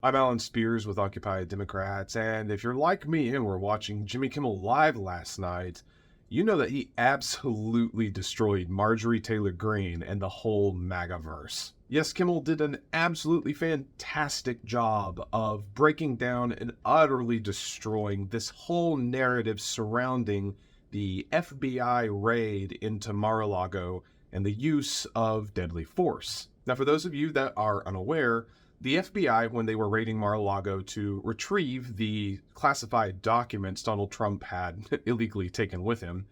I'm Alan Spears with Occupy Democrats, and if you're like me and were watching Jimmy Kimmel Live last night, you know that he absolutely destroyed Marjorie Taylor Greene and the whole MAGA-verse. Yes, Kimmel did an absolutely fantastic job of breaking down and utterly destroying this whole narrative surrounding the FBI raid into Mar-a-Lago and the use of deadly force. Now, for those of you that are unaware, the FBI, when they were raiding Mar-a-Lago to retrieve the classified documents Donald Trump had illegally taken with him,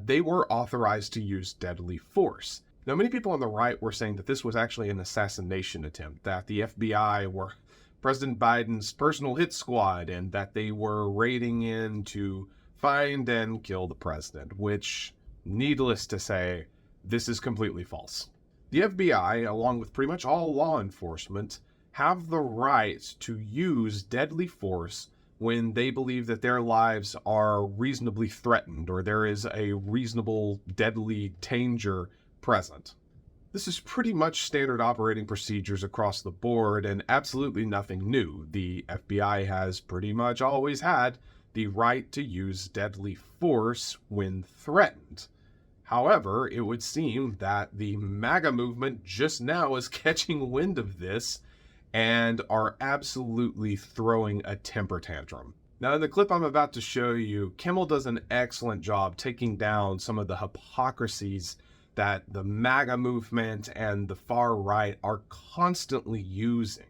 they were authorized to use deadly force. Now, many people on the right were saying that this was actually an assassination attempt, that the FBI were President Biden's personal hit squad, and that they were raiding in to find and kill the president, which, needless to say, this is completely false. The FBI, along with pretty much all law enforcement, have the right to use deadly force when they believe that their lives are reasonably threatened or there is a reasonable deadly danger present. This is pretty much standard operating procedures across the board and absolutely nothing new. The FBI has pretty much always had the right to use deadly force when threatened. However, it would seem that the MAGA movement just now is catching wind of this and are absolutely throwing a temper tantrum. Now, in the clip I'm about to show you, Kimmel does an excellent job taking down some of the hypocrisies that the MAGA movement and the far right are constantly using.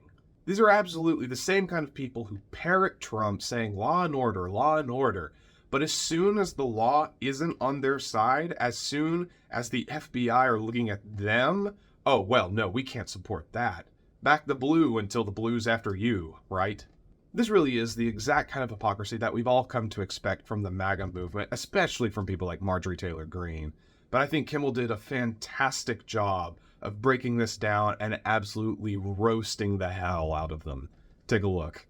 These are absolutely the same kind of people who parrot Trump saying law and order, law and order. But as soon as the law isn't on their side, as soon as the FBI are looking at them, oh, well, no, we can't support that. Back the blue until the blue's after you, right? This really is the exact kind of hypocrisy that we've all come to expect from the MAGA movement, especially from people like Marjorie Taylor Greene. But I think Kimmel did a fantastic job of breaking this down and absolutely roasting the hell out of them. Take a look.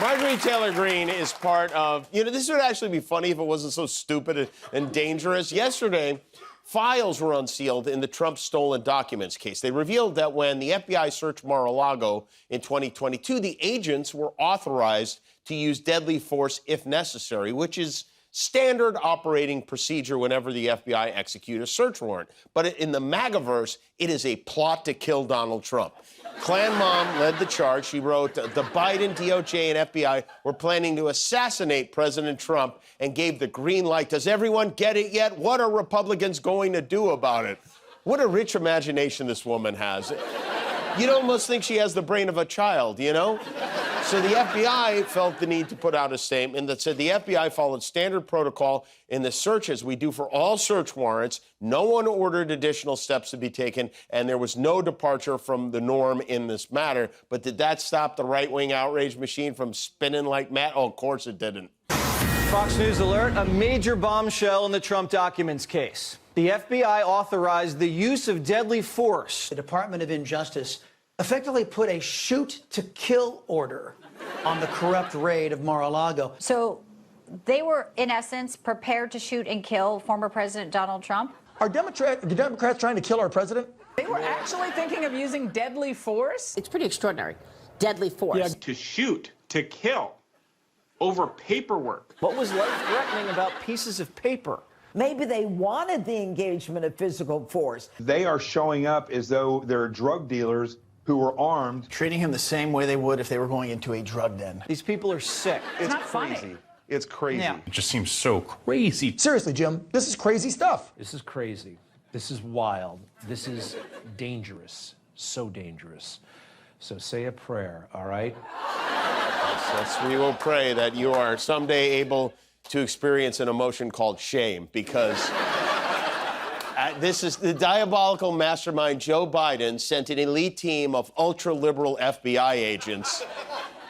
Marjorie Taylor Greene is part of, this would actually be funny if it wasn't so stupid and dangerous. Yesterday, files were unsealed in the Trump stolen documents case. They revealed that when the FBI searched Mar-a-Lago in 2022, the agents were authorized to use deadly force if necessary, which is standard operating procedure whenever the FBI execute a search warrant. But in the MAGA-verse, it is a plot to kill Donald Trump. Klan Mom led the charge. She wrote, the Biden, DOJ, and FBI were planning to assassinate President Trump and gave the green light. Does everyone get it yet? What are Republicans going to do about it? What a rich imagination this woman has. You'd almost think she has the brain of a child, So the FBI felt the need to put out a statement that said the FBI followed standard protocol in the searches we do for all search warrants. No one ordered additional steps to be taken, and there was no departure from the norm in this matter. But did that stop the right-wing outrage machine from spinning like mad? Oh, of course it didn't. Fox News alert, a major bombshell in the Trump documents case. The FBI authorized the use of deadly force. The Department of Injustice effectively put a shoot-to-kill order on the corrupt raid of Mar-a-Lago. So they were, in essence, prepared to shoot and kill former President Donald Trump? Are Democrats trying to kill our president? They were actually thinking of using deadly force? It's pretty extraordinary. Deadly force. Yeah. To shoot, to kill, over paperwork. What was life-threatening about pieces of paper? Maybe they wanted the engagement of physical force. They are showing up as though they're drug dealers who are armed. Treating him the same way they would if they were going into a drug den. These people are sick. It's not crazy. funny. It's crazy. Yeah. It just seems so crazy. Seriously, Jim, this is crazy stuff. This is crazy. This is wild. This is dangerous. So dangerous. So say a prayer, all right? Yes, we will pray that you are someday able to experience an emotion called shame, because this is the diabolical mastermind Joe Biden sent an elite team of ultra-liberal FBI agents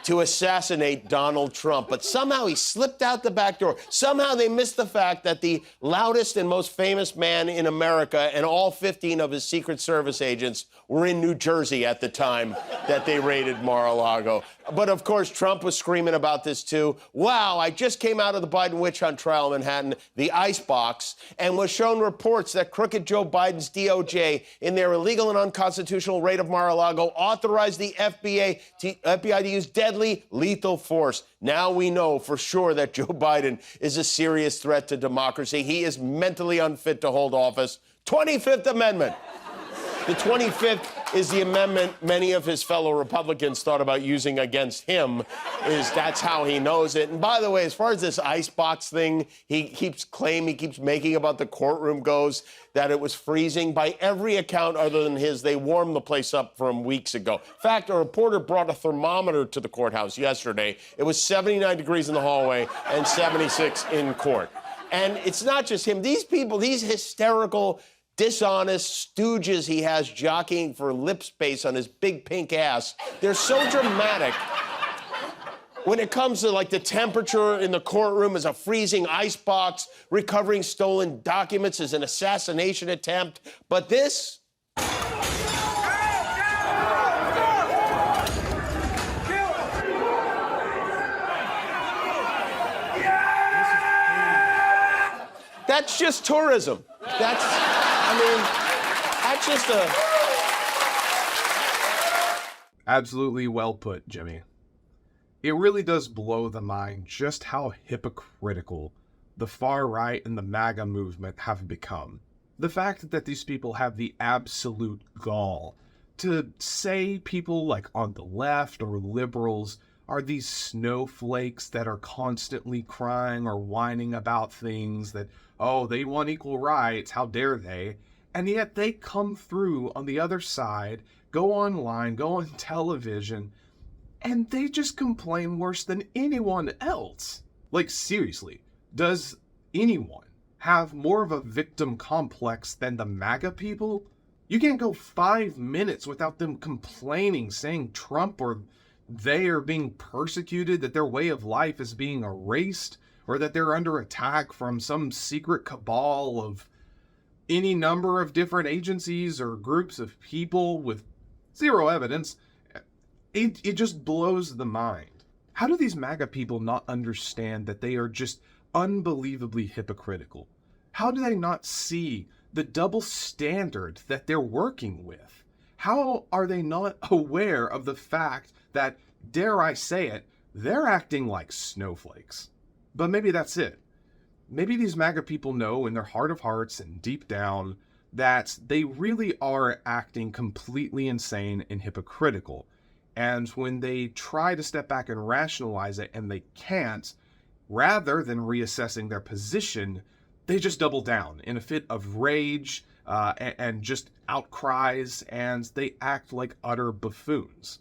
to assassinate Donald Trump. But somehow he slipped out the back door. Somehow they missed the fact that the loudest and most famous man in America and all 15 of his Secret Service agents were in New Jersey at the time that they raided Mar-a-Lago. But of course, Trump was screaming about this too. Wow, I just came out of the Biden witch hunt trial in Manhattan, the icebox, and was shown reports that crooked Joe Biden's DOJ, in their illegal and unconstitutional raid of Mar-a-Lago, authorized the FBI to use deadly, lethal force. Now we know for sure that Joe Biden is a serious threat to democracy. He is mentally unfit to hold office. 25th Amendment. The 25th is the amendment many of his fellow Republicans thought about using against him. That's how he knows it. And by the way, as far as this icebox thing he keeps making about the courtroom goes, that it was freezing. By every account other than his, they warmed the place up from weeks ago. In fact, a reporter brought a thermometer to the courthouse yesterday. It was 79 degrees in the hallway and 76 in court. And it's not just him. These people, these hysterical, dishonest stooges he has jockeying for lip space on his big pink ass, they're so dramatic. When it comes to, like, the temperature in the courtroom is a freezing icebox, recovering stolen documents is an assassination attempt. But this? That's just tourism. That's just a... Absolutely well put, Jimmy. It really does blow the mind just how hypocritical the far right and the MAGA movement have become. The fact that these people have the absolute gall to say people like on the left or liberals are these snowflakes that are constantly crying or whining about things that, oh, they want equal rights, how dare they? And yet they come through on the other side, go online, go on television, and they just complain worse than anyone else. Like, seriously, does anyone have more of a victim complex than the MAGA people? You can't go 5 minutes without them complaining, saying Trump or they are being persecuted, that their way of life is being erased, or that they're under attack from some secret cabal of any number of different agencies or groups of people with zero evidence. It just blows the mind. How do these MAGA people not understand that they are just unbelievably hypocritical? How do they not see the double standard that they're working with? How are they not aware of the fact that, dare I say it, they're acting like snowflakes? But maybe that's it. Maybe these MAGA people know in their heart of hearts and deep down that they really are acting completely insane and hypocritical. And when they try to step back and rationalize it and they can't, rather than reassessing their position, they just double down in a fit of rage and just outcries, and they act like utter buffoons.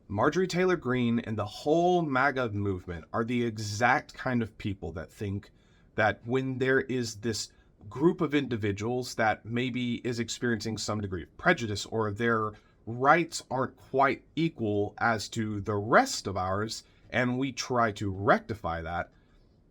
Marjorie Taylor Greene and the whole MAGA movement are the exact kind of people that think that when there is this group of individuals that maybe is experiencing some degree of prejudice or their rights aren't quite equal as to the rest of ours, and we try to rectify that,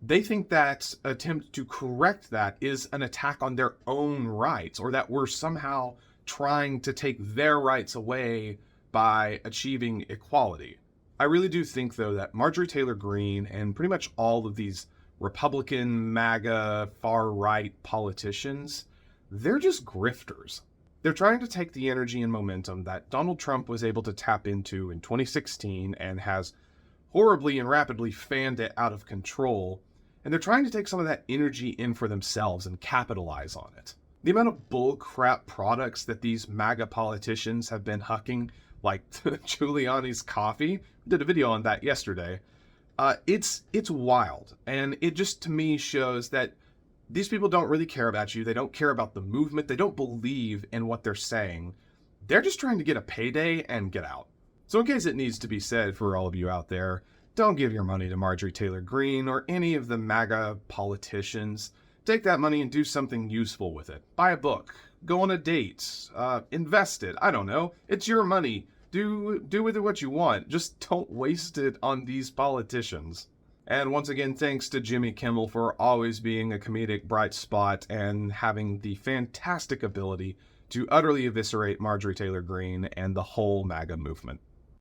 they think that attempt to correct that is an attack on their own rights, or that we're somehow trying to take their rights away by achieving equality. I really do think, though, that Marjorie Taylor Greene and pretty much all of these Republican, MAGA, far-right politicians, they're just grifters. They're trying to take the energy and momentum that Donald Trump was able to tap into in 2016 and has horribly and rapidly fanned it out of control, and they're trying to take some of that energy in for themselves and capitalize on it. The amount of bullcrap products that these MAGA politicians have been hucking, like Giuliani's coffee, did a video on that yesterday, it's wild, and it just to me shows that these people don't really care about you. They don't care about the movement. They don't believe in what they're saying. They're just trying to get a payday and get out. So in case it needs to be said for all of you out there, don't give your money to Marjorie Taylor Greene or any of the MAGA politicians. Take that money and do something useful with it. Buy a book. Go on a date. Invest it. I don't know. It's your money. Do with it what you want. Just don't waste it on these politicians. And once again, thanks to Jimmy Kimmel for always being a comedic bright spot and having the fantastic ability to utterly eviscerate Marjorie Taylor Greene and the whole MAGA movement.